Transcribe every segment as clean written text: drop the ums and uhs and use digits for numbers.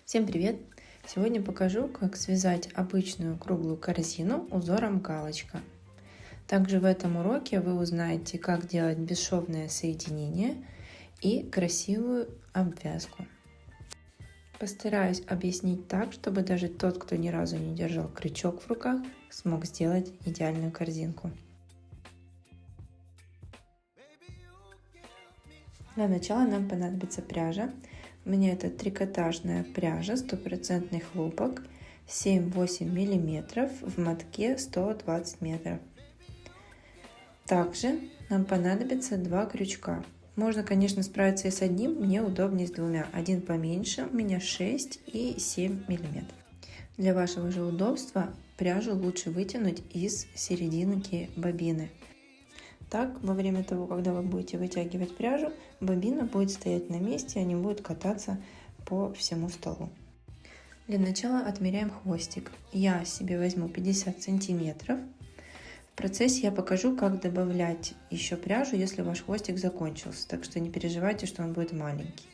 Всем привет! Сегодня покажу, как связать обычную круглую корзину узором галочка. Также в этом уроке вы узнаете, как делать бесшовное соединение и красивую обвязку. Постараюсь объяснить так, чтобы даже тот, кто ни разу не держал крючок в руках, смог сделать идеальную корзинку. Для начала нам понадобится пряжа. У меня это трикотажная пряжа, 100% хлопок, 7-8 мм в мотке 120 метров. Также нам понадобится 2 крючка. Можно, конечно, справиться и с одним, мне удобнее с двумя. Один поменьше, у меня 6 и 7 мм. Для вашего же удобства пряжу лучше вытянуть из серединки бобины. Так, во время того, когда вы будете вытягивать пряжу, бобина будет стоять на месте, а не будет кататься по всему столу. Для начала отмеряем хвостик. Я себе возьму 50 сантиметров. В процессе я покажу, как добавлять еще пряжу, если ваш хвостик закончился. Так что не переживайте, что он будет маленький.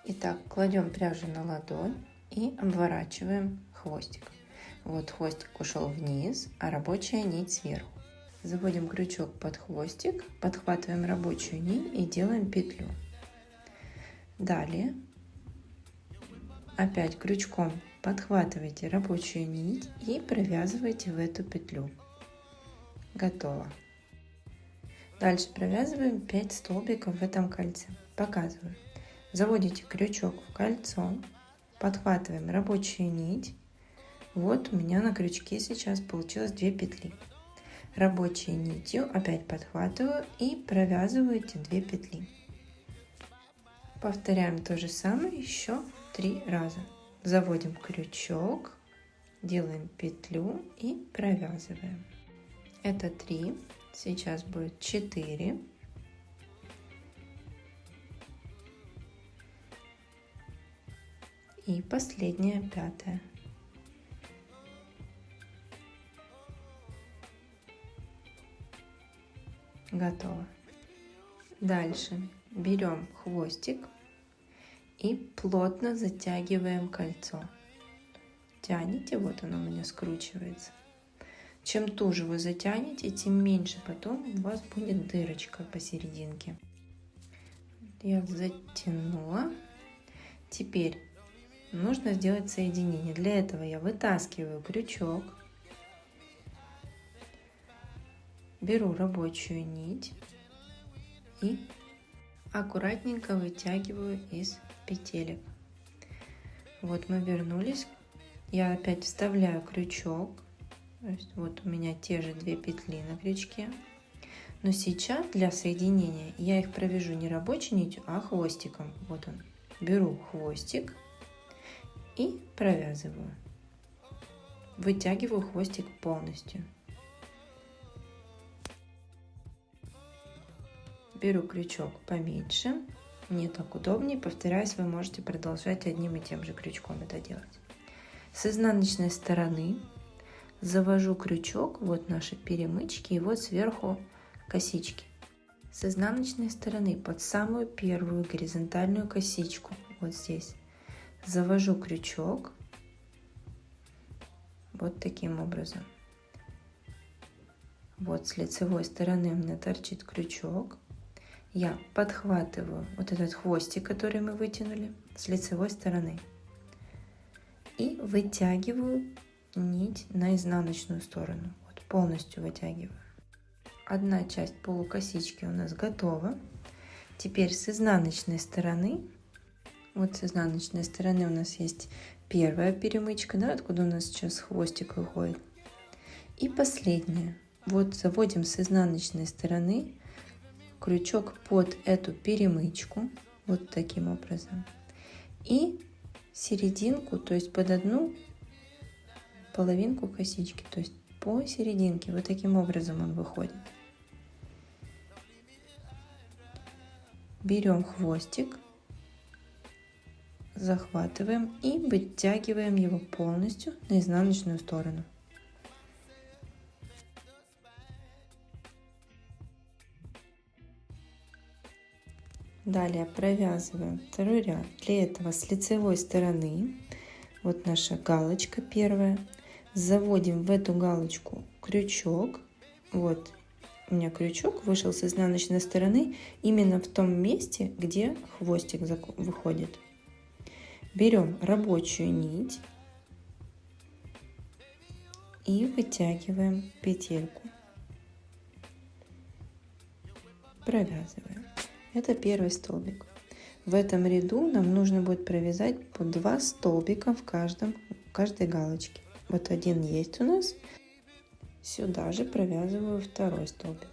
Итак, кладем пряжу на ладонь и обворачиваем хвостик. Вот хвостик ушел вниз, а рабочая нить сверху. Заводим крючок под хвостик, подхватываем рабочую нить и делаем петлю. Далее опять крючком подхватываете рабочую нить и провязываете в эту петлю. Готово. Дальше провязываем 5 столбиков в этом кольце. Показываю. Заводите крючок в кольцо, подхватываем рабочую нить. Вот у меня на крючке сейчас получилось 2 петли. Рабочей нитью опять подхватываю и провязываю эти 2 петли. Повторяем то же самое еще 3 раза. Заводим крючок, делаем петлю и провязываем. Это 3, сейчас будет 4. И последняя, 5. Готово. Дальше берем хвостик и плотно затягиваем кольцо. Тянете, вот оно у меня скручивается. Чем туже вы затянете, тем меньше потом у вас будет дырочка посерединке. Я затянула. Теперь нужно сделать соединение. Для этого я вытаскиваю крючок. Беру рабочую нить и аккуратненько вытягиваю из петелек. Вот мы вернулись. Я опять вставляю крючок. То есть вот у меня те же 2 петли на крючке. Но сейчас для соединения я их провяжу не рабочей нитью, а хвостиком. Вот он. Беру хвостик и провязываю. Вытягиваю хвостик полностью. Беру крючок поменьше, мне так удобнее, повторяюсь, вы можете продолжать одним и тем же крючком это делать. С изнаночной стороны завожу крючок, вот наши перемычки, и вот сверху косички. С изнаночной стороны под самую первую горизонтальную косичку, вот здесь, завожу крючок, вот таким образом. Вот с лицевой стороны у меня торчит крючок. Я подхватываю вот этот хвостик, который мы вытянули с лицевой стороны, и вытягиваю нить на изнаночную сторону. Вот полностью вытягиваю. Одна часть полукосички у нас готова. Теперь с изнаночной стороны, вот с изнаночной стороны у нас есть первая перемычка, да, откуда у нас сейчас хвостик выходит. И последняя. Вот заводим с изнаночной стороны крючок под эту перемычку, вот таким образом, и серединку, то есть под одну половинку косички, то есть по серединке, вот таким образом он выходит. Берем хвостик, захватываем и вытягиваем его полностью на изнаночную сторону. Далее провязываем второй ряд. Для этого с лицевой стороны, вот наша галочка первая, заводим в эту галочку крючок. Вот у меня крючок вышел с изнаночной стороны именно в том месте, где хвостик выходит. Берем рабочую нить и вытягиваем петельку. Провязываем. Это первый столбик. В этом ряду нам нужно будет провязать по 2 столбика в каждой галочке. Вот один есть у нас. Сюда же провязываю второй столбик.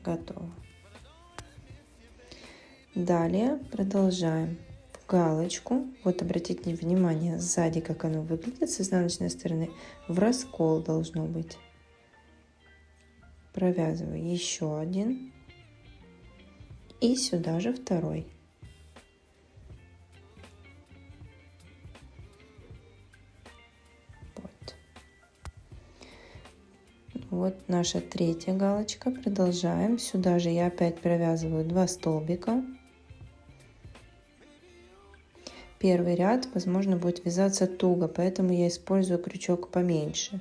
Готово. Далее продолжаем в галочку. Вот обратите внимание сзади, как оно выглядит с изнаночной стороны. В раскол должно быть. Провязываю еще один. И сюда же второй. Вот наша третья галочка. Продолжаем. Сюда же я опять провязываю 2 столбика. Первый ряд, возможно, будет вязаться туго, поэтому я использую крючок поменьше.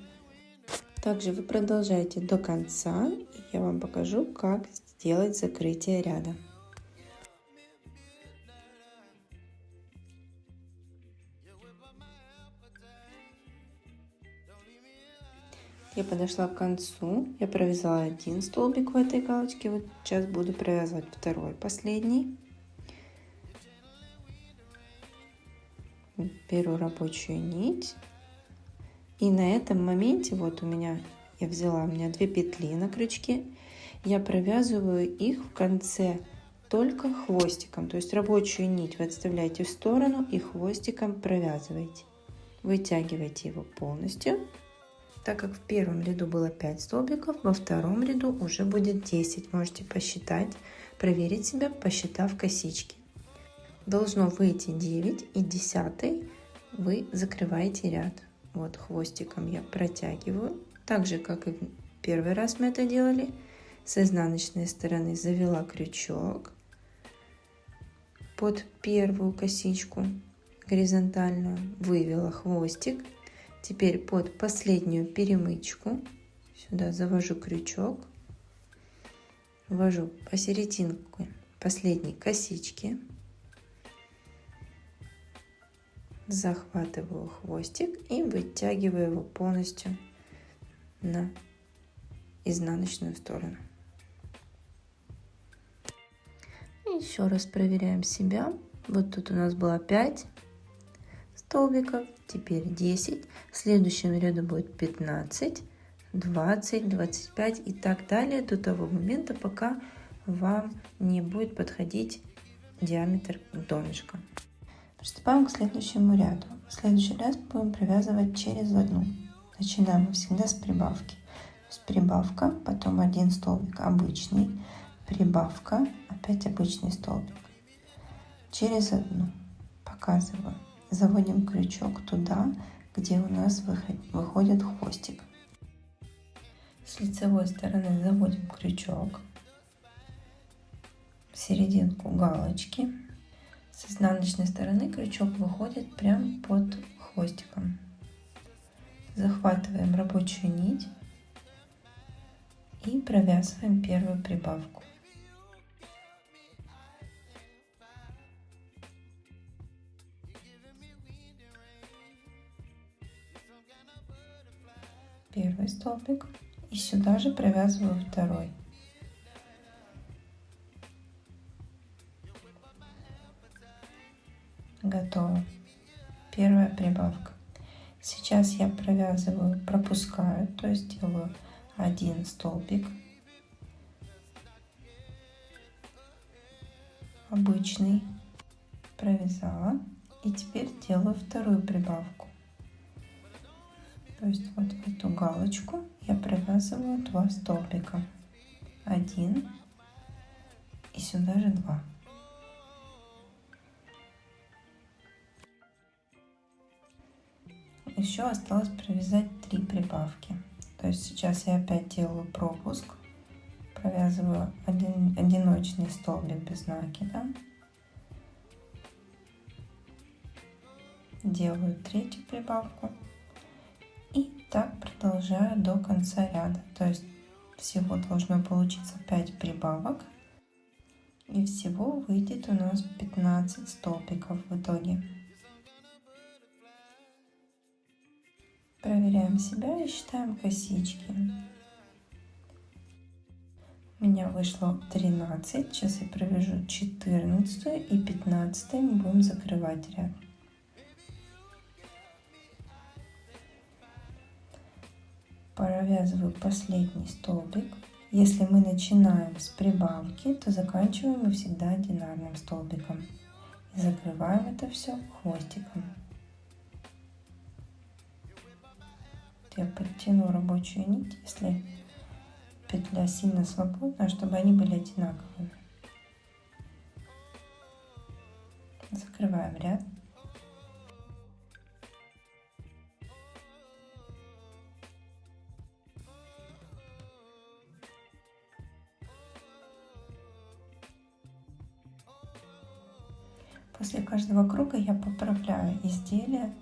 Также вы продолжаете до конца, и я вам покажу, как сделать закрытие ряда. Я подошла к концу, я провязала один столбик в этой галочке, вот сейчас буду провязывать второй, последний. Беру рабочую нить, и на этом моменте, вот у меня 2 петли на крючке, я провязываю их в конце только хвостиком, то есть рабочую нить вы отставляете в сторону и хвостиком провязываете. Вытягивайте его полностью. Так как в первом ряду было 5 столбиков, во втором ряду уже будет 10. Можете посчитать, проверить себя, посчитав косички. Должно выйти 9, и 10 вы закрываете ряд. Вот хвостиком я протягиваю. Так же, как и в первый раз мы это делали. С изнаночной стороны завела крючок под первую косичку горизонтальную, вывела хвостик. Теперь под последнюю перемычку сюда завожу крючок, ввожу посерединке последней косички, захватываю хвостик и вытягиваю его полностью на изнаночную сторону. И еще раз проверяем себя. Вот тут у нас было 5 столбиков, теперь 10. В следующем ряду будет 15, 20, 25 и так далее до того момента, пока вам не будет подходить диаметр донышка. Приступаем к следующему ряду. В следующий ряд будем провязывать через одну. Начинаем мы всегда с прибавки. То есть прибавка, потом один столбик обычный, прибавка, опять обычный столбик. Через одну. Показываю. Заводим крючок туда, где у нас выходит хвостик. С лицевой стороны заводим крючок в серединку галочки. С изнаночной стороны крючок выходит прямо под хвостиком. Захватываем рабочую нить и провязываем первую прибавку. Первый столбик и сюда же провязываю второй. Готово. Первая прибавка. Сейчас я провязываю, пропускаю, то есть делаю один столбик обычный, провязала, и теперь делаю вторую прибавку. То есть вот в эту галочку я провязываю 2 столбика, 1 и сюда же 2. Еще осталось провязать 3 прибавки. То есть сейчас я опять делаю пропуск, провязываю одиночный столбик без накида, делаю третью прибавку и так продолжаю до конца ряда. То есть всего должно получиться 5 прибавок, и всего выйдет у нас 15 столбиков в итоге. Проверяем себя и считаем косички. У меня вышло 13, сейчас я провяжу 14 и 15, мы будем закрывать ряд. Провязываю последний столбик. Если мы начинаем с прибавки, то заканчиваем мы всегда одинарным столбиком. И закрываем это все хвостиком. Я подтяну рабочую нить, если петля сильно свободна, чтобы они были одинаковыми. Закрываем ряд. После каждого круга я поправляю изделие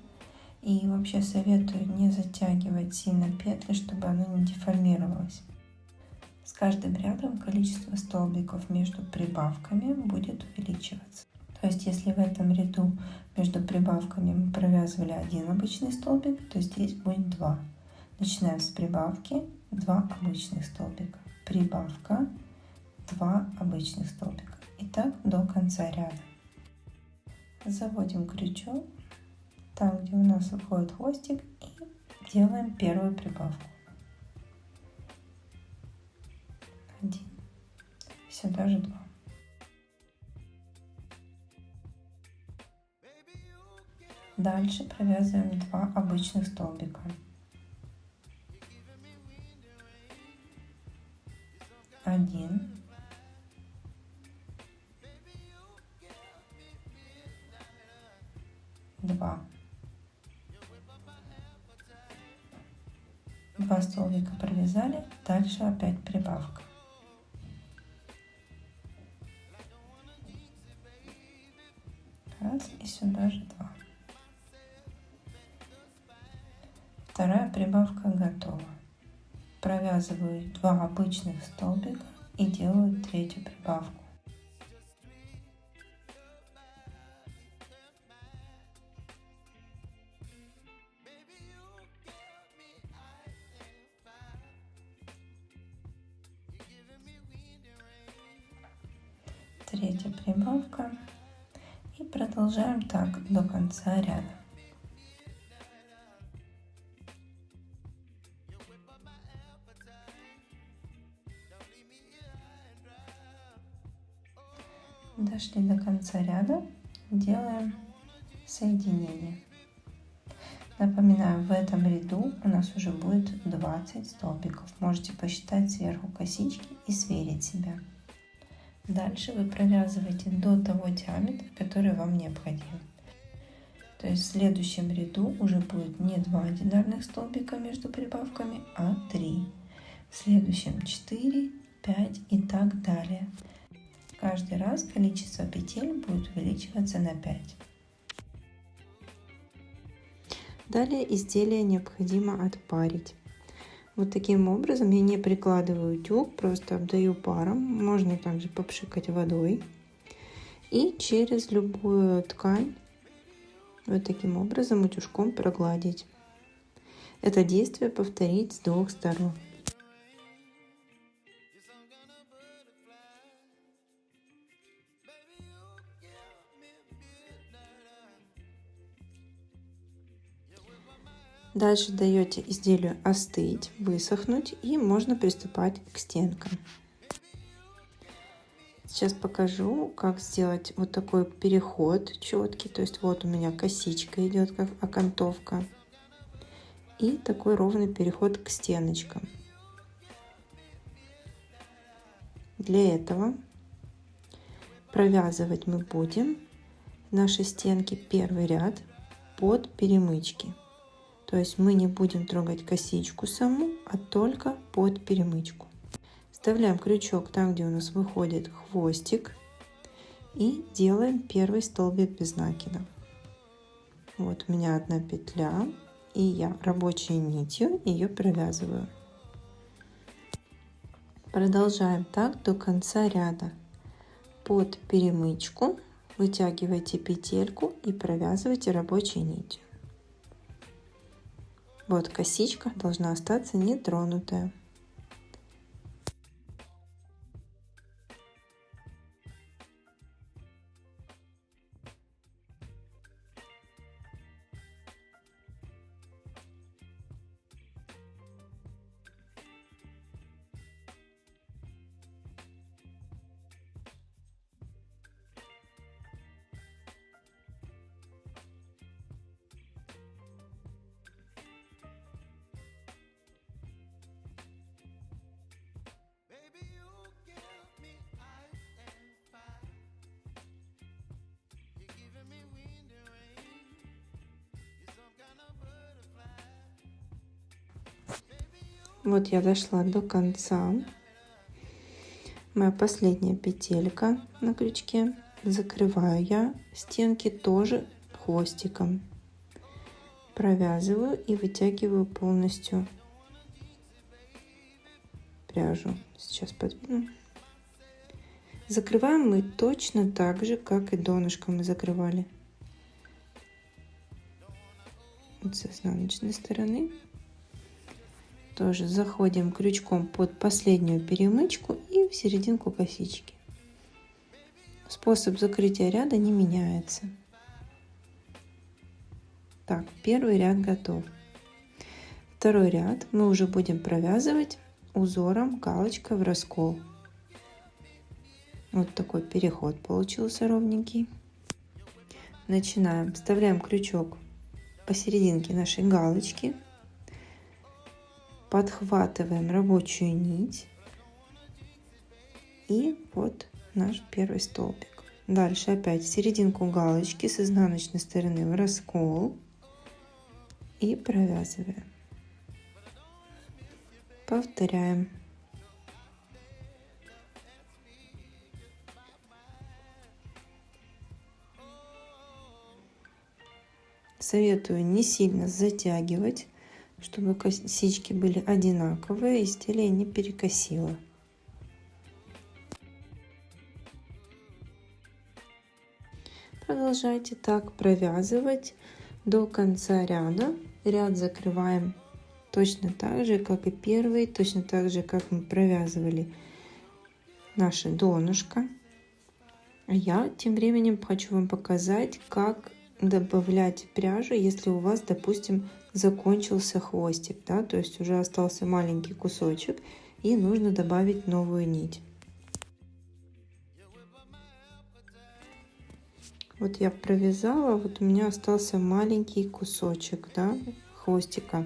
и вообще советую не затягивать сильно петли, чтобы оно не деформировалось. С каждым рядом количество столбиков между прибавками будет увеличиваться. То есть если в этом ряду между прибавками мы провязывали один обычный столбик, то здесь будет 2. Начинаем с прибавки, 2 обычных столбика, прибавка, 2 обычных столбика. И так до конца ряда. Заводим крючок там, где у нас выходит хвостик, и делаем первую прибавку. 1, сюда же 2. Дальше провязываем 2 обычных столбика. 1, 2. 2 столбика провязали, дальше опять прибавка. Раз, и сюда же 2. Вторая прибавка готова. Провязываю 2 обычных столбика и делаю третью прибавку. Третья прибавка, и продолжаем так до конца ряда. Дошли до конца ряда, делаем соединение. Напоминаю, в этом ряду у нас уже будет 20 столбиков. Можете посчитать сверху косички и сверить себя. Дальше вы провязываете до того диаметра, который вам необходим. То есть в следующем ряду уже будет не 2 одинарных столбика между прибавками, а 3. В следующем 4, 5 и так далее. Каждый раз количество петель будет увеличиваться на 5. Далее изделие необходимо отпарить. Вот таким образом я не прикладываю утюг, просто обдаю паром. Можно также попшикать водой. И через любую ткань вот таким образом утюжком прогладить. Это действие повторить с 2 сторон. Дальше даете изделию остыть, высохнуть, и можно приступать к стенкам. Сейчас покажу, как сделать вот такой переход четкий. То есть вот у меня косичка идет как окантовка. И такой ровный переход к стеночкам. Для этого провязывать мы будем наши стенки первый ряд под перемычки. То есть мы не будем трогать косичку саму, а только под перемычку. Вставляем крючок там, где у нас выходит хвостик, и делаем первый столбик без накида. Вот у меня одна петля, и я рабочей нитью ее провязываю. Продолжаем так до конца ряда. Под перемычку вытягивайте петельку и провязывайте рабочей нитью. Вот косичка должна остаться нетронутая. Вот я дошла до конца. Моя последняя петелька на крючке. Закрываю я стенки тоже хвостиком. Провязываю и вытягиваю полностью пряжу. Сейчас подвину. Закрываем мы точно так же, как и донышко мы закрывали. Вот с изнаночной стороны. Тоже заходим крючком под последнюю перемычку и в серединку косички. Способ закрытия ряда не меняется. Так, первый ряд готов. Второй ряд мы уже будем провязывать узором галочка в раскол. Вот такой переход получился ровненький. Начинаем. Вставляем крючок посерединке нашей галочки. Подхватываем рабочую нить. И вот наш первый столбик. Дальше опять в серединку галочки с изнаночной стороны в раскол. И провязываем. Повторяем. Советую не сильно затягивать, чтобы косички были одинаковые, изделие не перекосило. Продолжайте так провязывать до конца ряда. Ряд закрываем точно так же, как и первый, точно так же, как мы провязывали наше донышко. А я тем временем хочу вам показать, как добавлять пряжу, если у вас, допустим, закончился хвостик, да, то есть уже остался маленький кусочек и нужно добавить новую нить. Вот я провязала, вот у меня остался маленький кусочек, да, хвостика.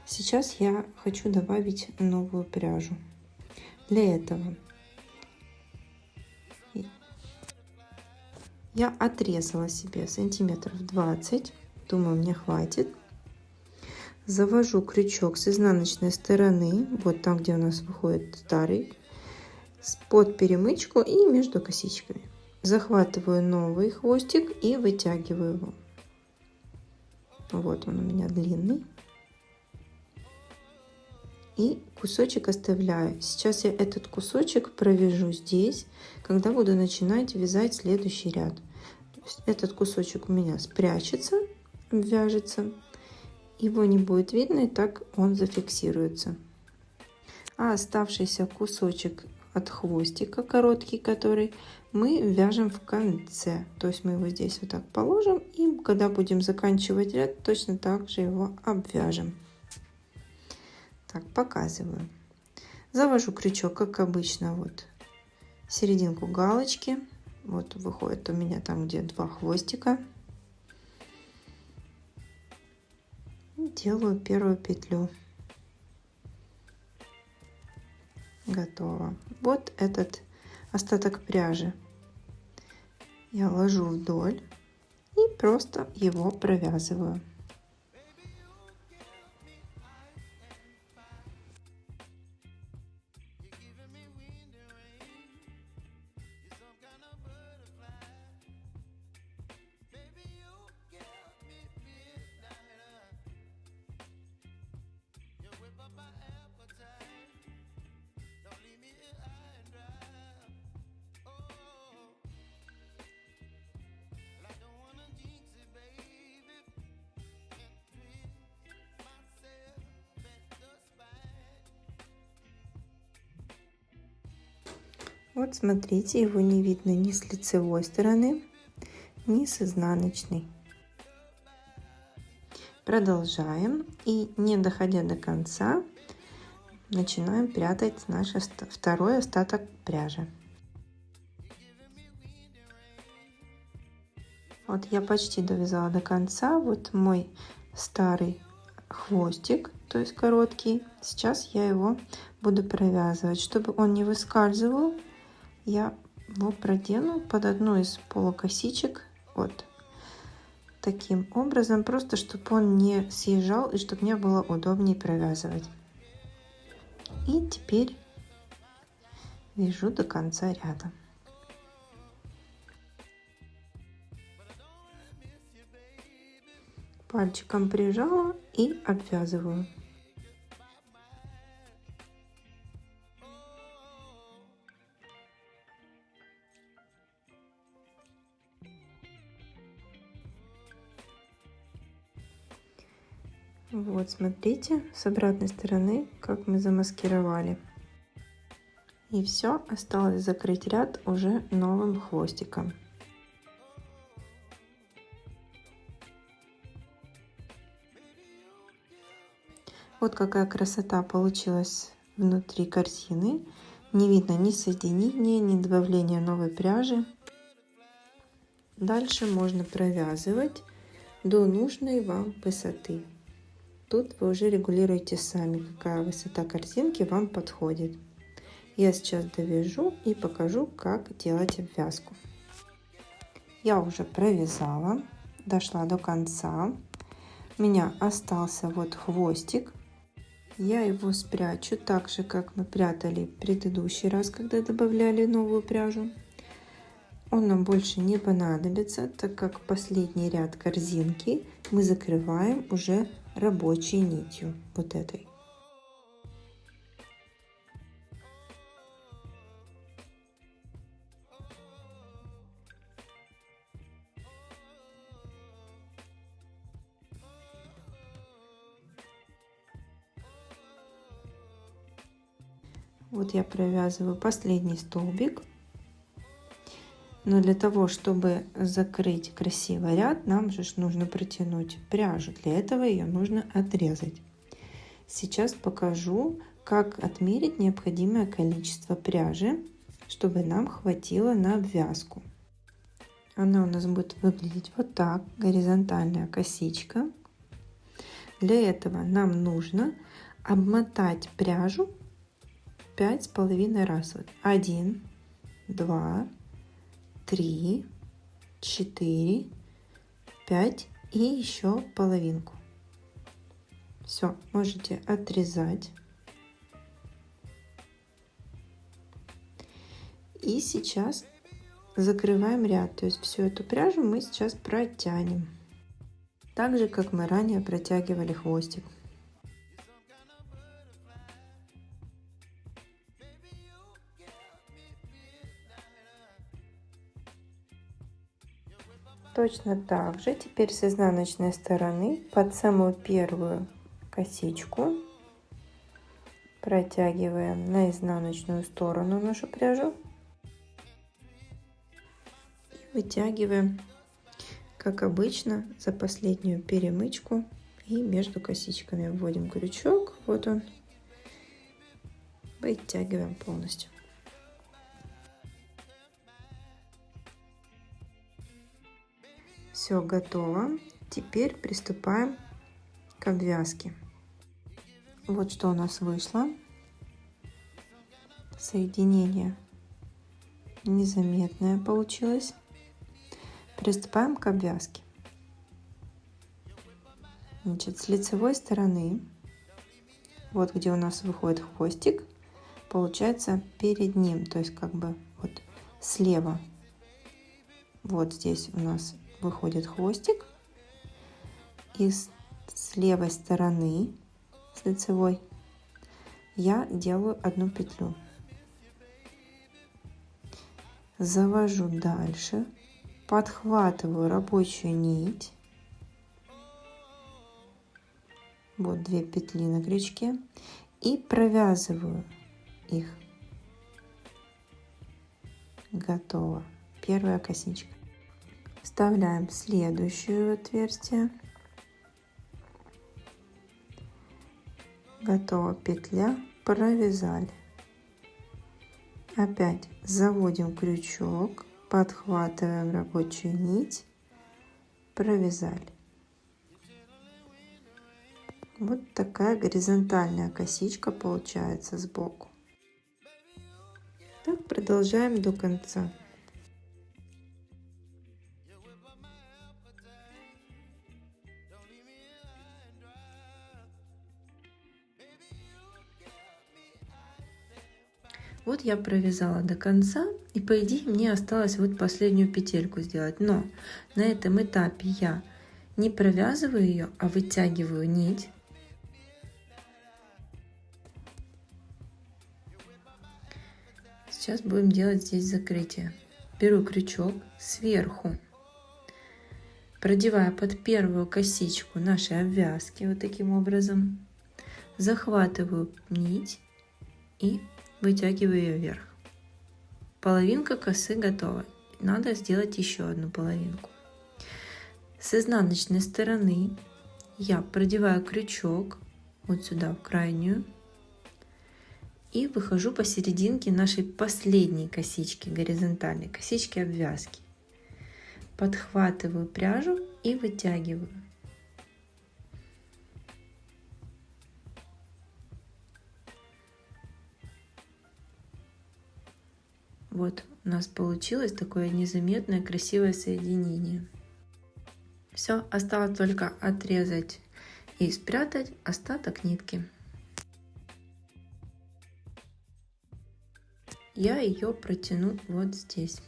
Сейчас я хочу добавить новую пряжу. Для этого я отрезала себе сантиметров 20, думаю, мне хватит. Завожу крючок с изнаночной стороны, вот там, где у нас выходит старый, под перемычку и между косичками. Захватываю новый хвостик и вытягиваю его. Вот он у меня длинный. И кусочек оставляю. Сейчас я этот кусочек провяжу здесь, когда буду начинать вязать следующий ряд. То есть этот кусочек у меня спрячется, вяжется. Его не будет видно, и так он зафиксируется. А оставшийся кусочек от хвостика, короткий который, мы вяжем в конце. То есть мы его здесь вот так положим, и когда будем заканчивать ряд, точно так же его обвяжем. Так, показываю. Завожу крючок, как обычно, вот в серединку галочки. Вот выходит у меня там, где два хвостика. Делаю первую петлю. Готово. Вот этот остаток пряжи я ложу вдоль и просто его провязываю. Вот смотрите, его не видно ни с лицевой стороны, ни с изнаночной. Продолжаем и, не доходя до конца, начинаем прятать наш второй остаток пряжи. Вот я почти довязала до конца. Вот мой старый хвостик, то есть короткий. Сейчас я его буду провязывать. Чтобы он не выскальзывал, я его продену под одну из полукосичек. Вот таким образом, просто чтобы он не съезжал и чтобы мне было удобнее провязывать. И теперь вяжу до конца ряда. Пальчиком прижала и обвязываю. Вот, смотрите, с обратной стороны, как мы замаскировали. И все, осталось закрыть ряд уже новым хвостиком. Вот какая красота получилась внутри корзины. Не видно ни соединения, ни добавления новой пряжи. Дальше можно провязывать до нужной вам высоты. Тут вы уже регулируете сами, какая высота корзинки вам подходит. Я сейчас довяжу и покажу, как делать обвязку. Я уже провязала, дошла до конца. У меня остался вот хвостик. Я его спрячу так же, как мы прятали в предыдущий раз, когда добавляли новую пряжу. Он нам больше не понадобится, так как последний ряд корзинки мы закрываем уже рабочей нитью, вот этой. Вот я провязываю последний столбик. Но для того, чтобы закрыть красивый ряд, нам же нужно протянуть пряжу. Для этого ее нужно отрезать. Сейчас покажу, как отмерить необходимое количество пряжи, чтобы нам хватило на обвязку. Она у нас будет выглядеть вот так, горизонтальная косичка. Для этого нам нужно обмотать пряжу 5,5 раз. Вот 1, 2, 3, 4, 5 и еще половинку. Все, можете отрезать. И сейчас закрываем ряд, то есть всю эту пряжу мы сейчас протянем. Так же, как мы ранее протягивали хвостик. Точно так же теперь с изнаночной стороны под самую первую косичку протягиваем на изнаночную сторону нашу пряжу и вытягиваем, как обычно, за последнюю перемычку и между косичками вводим крючок, вот он, вытягиваем полностью. Все готово. Теперь приступаем к обвязке. Вот что у нас вышло. Соединение незаметное получилось. Приступаем к обвязке. Значит, с лицевой стороны, вот где у нас выходит хвостик, получается перед ним, то есть как бы вот слева. Вот здесь у нас выходит хвостик, и с левой стороны, с лицевой, я делаю одну петлю, завожу дальше, подхватываю рабочую нить, вот 2 петли на крючке, и провязываю их. Готово. Первая косичка. Вставляем следующее отверстие. Готова петля. Провязали. Опять заводим крючок, подхватываем рабочую нить, провязали. Вот такая горизонтальная косичка получается сбоку. Так продолжаем до конца. Вот я провязала до конца, и по идее мне осталось вот последнюю петельку сделать. Но на этом этапе я не провязываю ее, а вытягиваю нить. Сейчас будем делать здесь закрытие. Беру крючок сверху, продеваю под первую косичку нашей обвязки вот таким образом, захватываю нить и вытягиваю ее вверх. Половинка косы готова. Надо сделать еще одну половинку. С изнаночной стороны я продеваю крючок вот сюда, в крайнюю, и выхожу посерединке нашей последней косички, горизонтальной косички обвязки. Подхватываю пряжу и вытягиваю. Вот у нас получилось такое незаметное красивое соединение. Все, осталось только отрезать и спрятать остаток нитки. Я ее протяну вот здесь.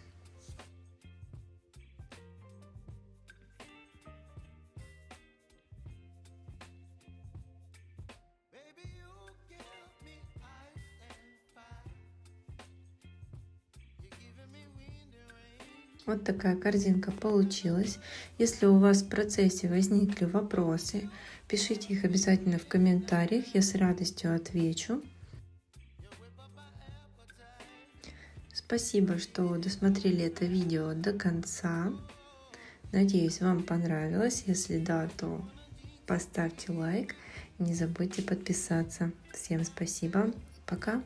Вот такая корзинка получилась. Если у вас в процессе возникли вопросы, пишите их обязательно в комментариях, я с радостью отвечу. Спасибо, что досмотрели это видео до конца. Надеюсь, вам понравилось. Если да, то поставьте лайк. Не забудьте подписаться. Всем спасибо. Пока.